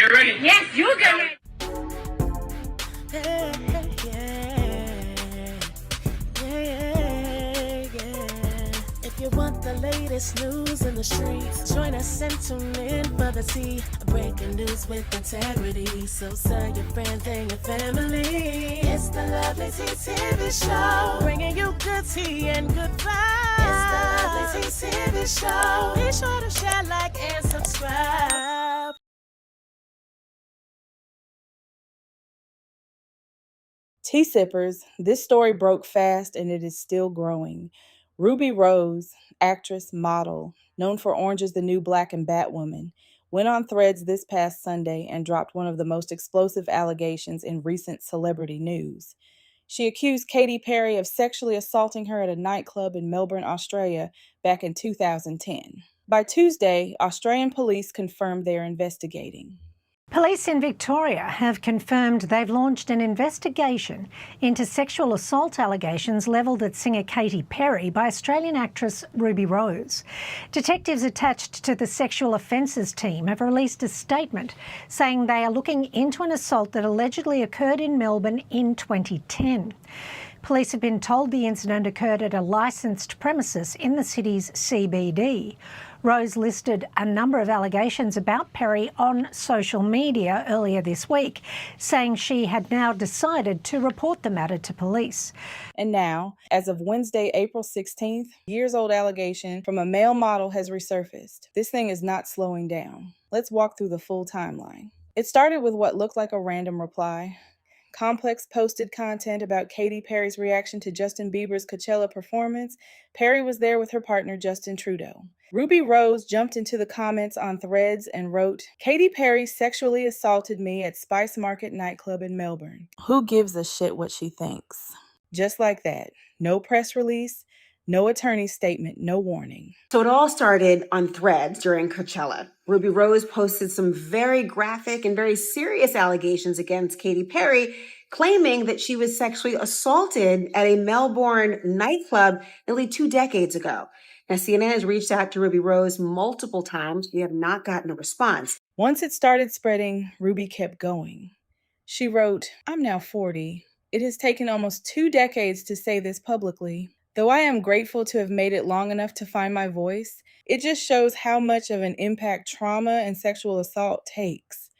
get ready. Yes, you get ready. If you want the latest news in the streets, join us and tune in for the tea. Breaking news with integrity. So tell your friends and your family. It's the Lovelyti TV show, bringing you good tea and good vibes. It's the Lovelyti TV show. Be sure to share, like, and subscribe. Tea sippers, this story broke fast and it is still growing. Ruby Rose, actress, model, known for Orange is the New Black and Batwoman, went on Threads this past Sunday and dropped one of the most explosive allegations in recent celebrity news. She accused Katy Perry of sexually assaulting her at a nightclub in Melbourne, Australia, back in 2010. By Tuesday, Australian police confirmed they are investigating. Police in Victoria have confirmed they've launched an investigation into sexual assault allegations levelled at singer Katy Perry by Australian actress Ruby Rose. Detectives attached to the sexual offences team have released a statement saying they are looking into an assault that allegedly occurred in Melbourne in 2010. Police have been told the incident occurred at a licensed premises in the city's CBD. Rose listed a number of allegations about Perry on social media earlier this week, saying she had now decided to report the matter to police. And now, as of Wednesday, April 16th, years-old allegation from a male model has resurfaced. This thing is not slowing down. Let's walk through the full timeline. It started with what looked like a random reply. Complex posted content about Katy Perry's reaction to Justin Bieber's Coachella performance. Perry was there with her partner, Justin Trudeau. Ruby Rose jumped into the comments on Threads and wrote, "Katy Perry sexually assaulted me at Spice Market nightclub in Melbourne. Who gives a shit what she thinks?" Just like that. No press release, no attorney statement, no warning. So it all started on Threads during Coachella. Ruby Rose posted some very graphic and very serious allegations against Katy Perry, claiming that she was sexually assaulted at a Melbourne nightclub nearly 2 decades ago. Now, CNN has reached out to Ruby Rose multiple times. We have not gotten a response. Once it started spreading, Ruby kept going. She wrote, "I'm now 40. It has taken almost 2 decades to say this publicly. Though I am grateful to have made it long enough to find my voice, it just shows how much of an impact trauma and sexual assault takes."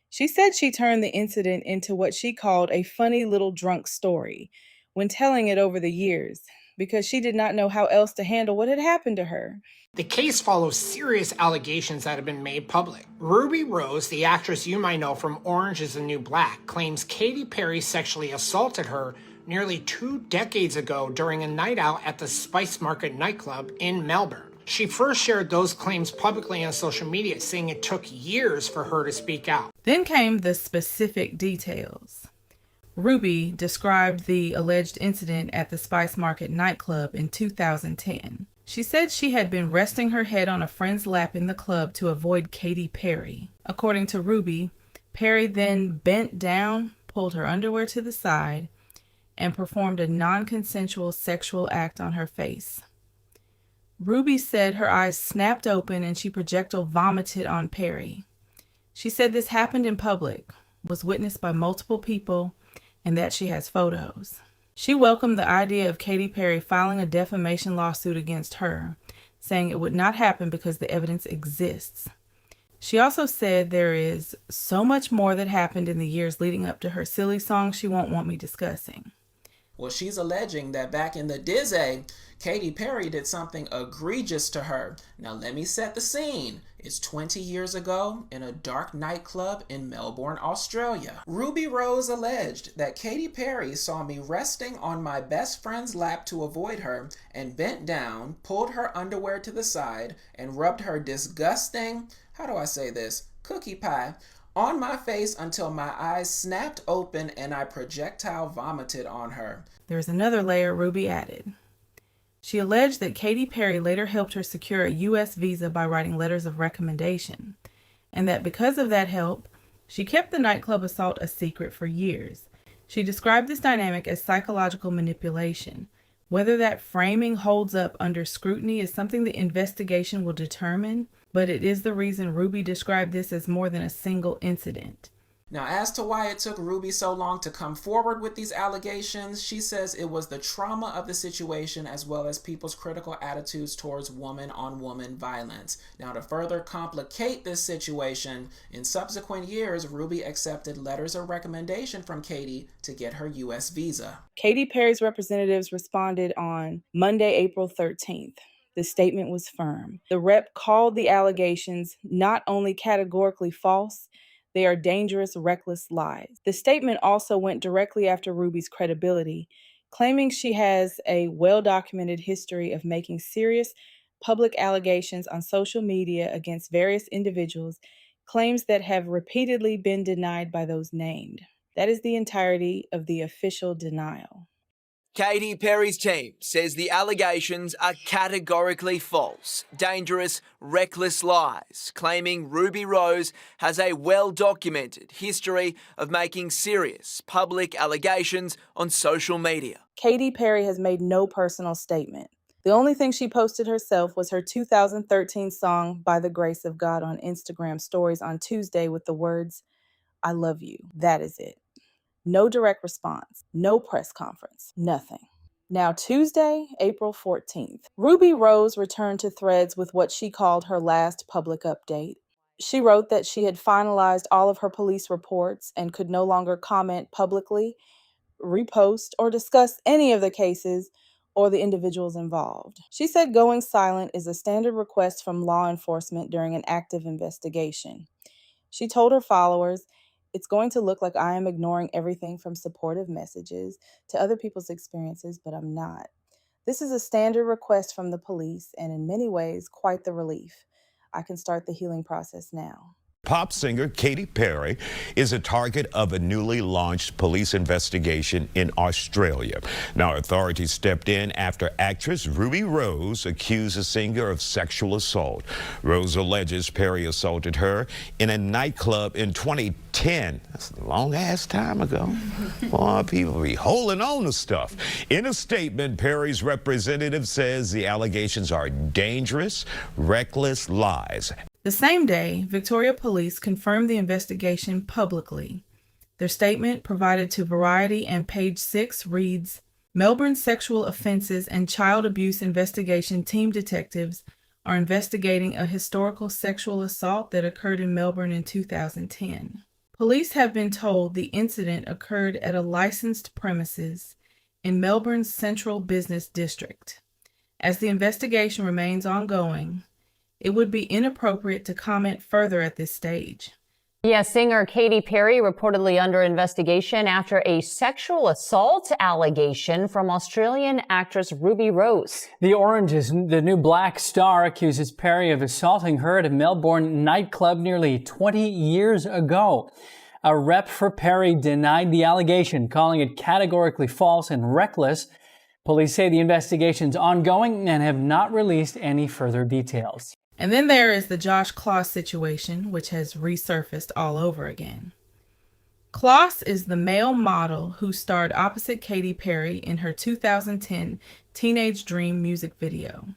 She said she turned the incident into what she called a funny little drunk story when telling it over the years, because she did not know how else to handle what had happened to her. The case follows serious allegations that have been made public. Ruby Rose, the actress you might know from Orange is the New Black, claims Katy Perry sexually assaulted her nearly 2 decades ago during a night out at the Spice Market nightclub in Melbourne. She first shared those claims publicly on social media, saying it took years for her to speak out. Then came the specific details. Ruby described the alleged incident at the Spice Market nightclub in 2010. She said she had been resting her head on a friend's lap in the club to avoid Katy Perry. According to Ruby, Perry then bent down, pulled her underwear to the side, and performed a non-consensual sexual act on her face. Ruby said her eyes snapped open and she projectile vomited on Perry. She said this happened in public, was witnessed by multiple people, and that she has photos. She welcomed the idea of Katy Perry filing a defamation lawsuit against her, saying it would not happen because the evidence exists. She also said there is so much more that happened in the years leading up to her silly song she won't want me discussing. Well, she's alleging that back in the Dizzy, Katy Perry did something egregious to her. Now, let me set the scene. It's 20 years ago in a dark nightclub in Melbourne, Australia. Ruby Rose alleged that Katy Perry saw me resting on my best friend's lap to avoid her and bent down, pulled her underwear to the side, and rubbed her disgusting, how do I say this, cookie pie on my face until my eyes snapped open and I projectile vomited on her. There's another layer Ruby added. She alleged that Katy Perry later helped her secure a U.S. visa by writing letters of recommendation, and that because of that help, she kept the nightclub assault a secret for years. She described this dynamic as psychological manipulation. Whether that framing holds up under scrutiny is something the investigation will determine, but it is the reason Ruby described this as more than a single incident. Now, as to why it took Ruby so long to come forward with these allegations, she says it was the trauma of the situation as well as people's critical attitudes towards woman-on-woman violence. Now, to further complicate this situation, in subsequent years, Ruby accepted letters of recommendation from Katy to get her U.S. visa. Katy Perry's representatives responded on Monday, April 13th. The statement was firm. The rep called the allegations not only categorically false, they are dangerous, reckless lies. The statement also went directly after Ruby's credibility, claiming she has a well-documented history of making serious public allegations on social media against various individuals, claims that have repeatedly been denied by those named. That is the entirety of the official denial. Katy Perry's team says the allegations are categorically false, dangerous, reckless lies, claiming Ruby Rose has a well-documented history of making serious public allegations on social media. Katy Perry has made no personal statement. The only thing she posted herself was her 2013 song, By the Grace of God, on Instagram stories on Tuesday with the words, "I love you." That is it. No direct response, no press conference, nothing. Now Tuesday, April 14th, Ruby Rose returned to Threads with what she called her last public update. She wrote that she had finalized all of her police reports and could no longer comment publicly, repost, or discuss any of the cases or the individuals involved. She said going silent is a standard request from law enforcement during an active investigation. She told her followers, "It's going to look like I am ignoring everything from supportive messages to other people's experiences, but I'm not. This is a standard request from the police and in many ways quite the relief. I can start the healing process now." Pop singer Katy Perry is a target of a newly launched police investigation in Australia. Now, authorities stepped in after actress Ruby Rose accused the singer of sexual assault. Rose alleges Perry assaulted her in a nightclub in 2010. That's a long-ass time ago. Boy, people be holding on to stuff. In a statement, Perry's representative says the allegations are dangerous, reckless lies. The same day, Victoria Police confirmed the investigation publicly. Their statement, provided to Variety and Page 6, reads, "Melbourne Sexual Offences and Child Abuse Investigation Team detectives are investigating a historical sexual assault that occurred in Melbourne in 2010. Police have been told the incident occurred at a licensed premises in Melbourne's Central Business District. As the investigation remains ongoing, it would be inappropriate to comment further at this stage." Yes, singer Katy Perry reportedly under investigation after a sexual assault allegation from Australian actress Ruby Rose. The Orange is the New Black star accuses Perry of assaulting her at a Melbourne nightclub nearly 20 years ago. A rep for Perry denied the allegation, calling it categorically false and reckless. Police say the investigation's ongoing and have not released any further details. And then there is the Josh Kloss situation, which has resurfaced all over again. Kloss is the male model who starred opposite Katy Perry in her 2010 Teenage Dream music video.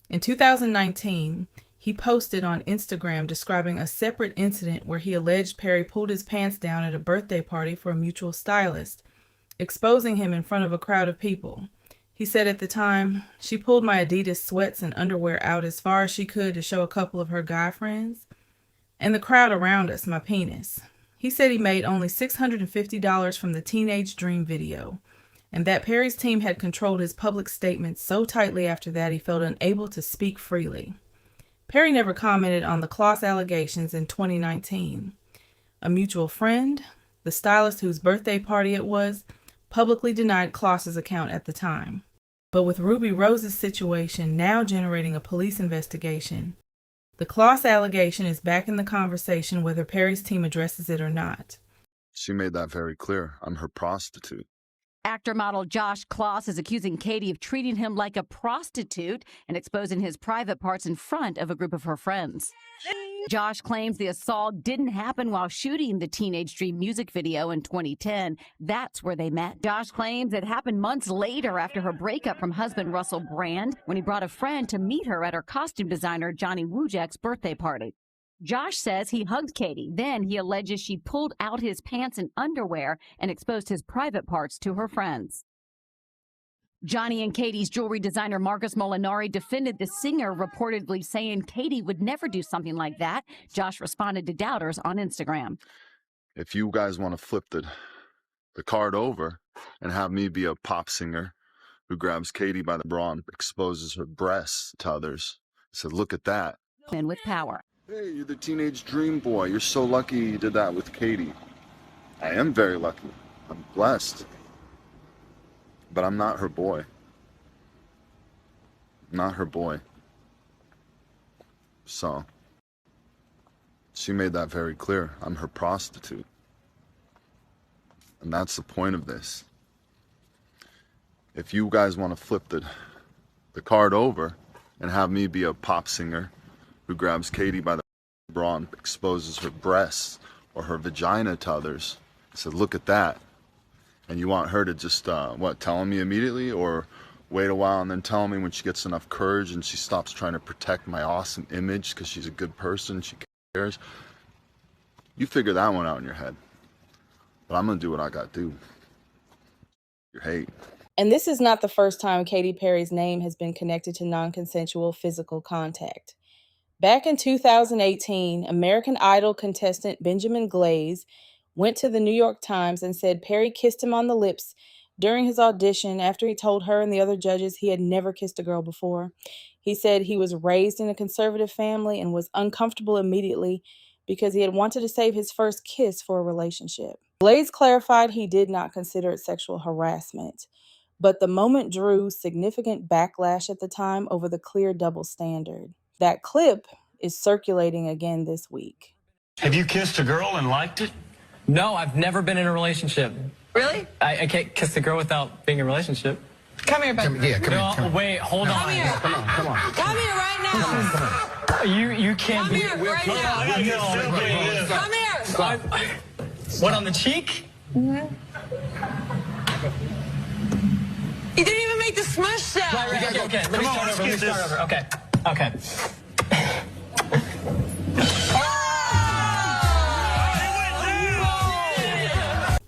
In 2019, he posted on Instagram describing a separate incident where he alleged Perry pulled his pants down at a birthday party for a mutual stylist, exposing him in front of a crowd of people. He said at the time, "She pulled my Adidas sweats and underwear out as far as she could to show a couple of her guy friends, and the crowd around us my penis." He said he made only $650 from the Teenage Dream video, and that Perry's team had controlled his public statements so tightly after that he felt unable to speak freely. Perry never commented on the Kloss allegations in 2019. A mutual friend, the stylist whose birthday party it was, publicly denied Kloss's account at the time. But with Ruby Rose's situation now generating a police investigation, the Kloss allegation is back in the conversation whether Perry's team addresses it or not. She made that very clear. I'm her prostitute. Actor-model Josh Kloss is accusing Katy of treating him like a prostitute and exposing his private parts in front of a group of her friends. Josh claims the assault didn't happen while shooting the Teenage Dream music video in 2010. That's where they met. Josh claims it happened months later after her breakup from husband Russell Brand, when he brought a friend to meet her at her costume designer Johnny Wujak's birthday party. Josh says he hugged Katy. Then he alleges she pulled out his pants and underwear and exposed his private parts to her friends. Johnny and Katy's jewelry designer Marcus Molinari defended the singer, reportedly saying Katy would never do something like that. Josh responded to doubters on Instagram. If you guys want to flip the card over and have me be a pop singer who grabs Katy by the bra and exposes her breasts to others, I said, look at that. Men with power. Hey, you're the Teenage Dream boy. You're so lucky you did that with Katy. I am very lucky. I'm blessed. But I'm not her boy. Not her boy. So, she made that very clear. I'm her prostitute. And that's the point of this. If you guys want to flip the card over and have me be a pop singer who grabs Katy by the bra and exposes her breasts or her vagina to others, I said, look at that. And you want her to just, tell me immediately, or wait a while and then tell me when she gets enough courage and she stops trying to protect my awesome image because she's a good person, she cares. You figure that one out in your head. But I'm going to do what I got to do. Your hate. And this is not the first time Katy Perry's name has been connected to non-consensual physical contact. Back in 2018, American Idol contestant Benjamin Glaze went to the New York Times and said Perry kissed him on the lips during his audition after he told her and the other judges he had never kissed a girl before. He said he was raised in a conservative family and was uncomfortable immediately because he had wanted to save his first kiss for a relationship. Glaze clarified he did not consider it sexual harassment, but the moment drew significant backlash at the time over the clear double standard. That clip is circulating again this week. Have you kissed a girl and liked it? No, I've never been in a relationship. Really? I can't kiss a girl without being in a relationship. Come here, baby. Come here. Wait, hold on. Come here. Come on. Come here right now. You can't Come be. here right now. Come here. What, on the cheek? Mm-hmm. You didn't even make the smush sound. Right. Okay. Let me start over. Okay.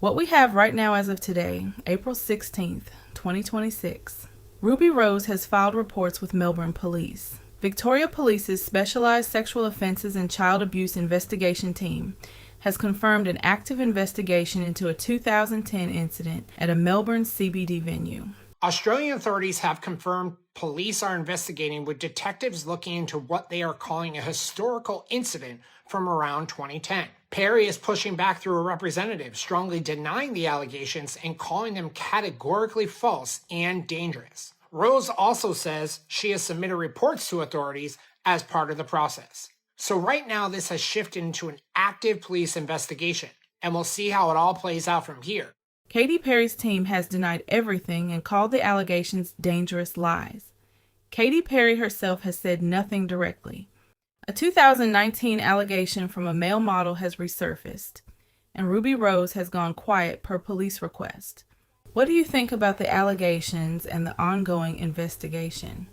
What we have right now as of today, April 16th, 2026, Ruby Rose has filed reports with Melbourne Police. Victoria Police's Specialized Sexual Offences and Child Abuse Investigation Team has confirmed an active investigation into a 2010 incident at a Melbourne CBD venue. Australian authorities have confirmed police are investigating, with detectives looking into what they are calling a historical incident from around 2010. Perry is pushing back through a representative, strongly denying the allegations and calling them categorically false and dangerous. Rose also says she has submitted reports to authorities as part of the process. So right now this has shifted into an active police investigation, and we'll see how it all plays out from here. Katy Perry's team has denied everything and called the allegations dangerous lies. Katy Perry herself has said nothing directly. A 2019 allegation from a male model has resurfaced, and Ruby Rose has gone quiet per police request. What do you think about the allegations and the ongoing investigation?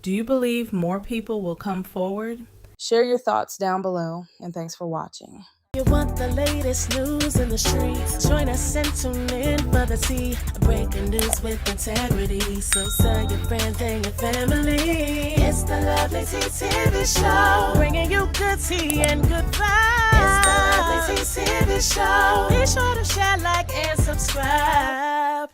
Do you believe more people will come forward? Share your thoughts down below, and thanks for watching. You want the latest news in the streets? Join us and tune in for the tea. Breaking news with integrity. So tell your friends and your family. It's the Lovelyti TV show, bringing you good tea and good vibes. It's the Lovelyti TV show. Be sure to share, like, and subscribe.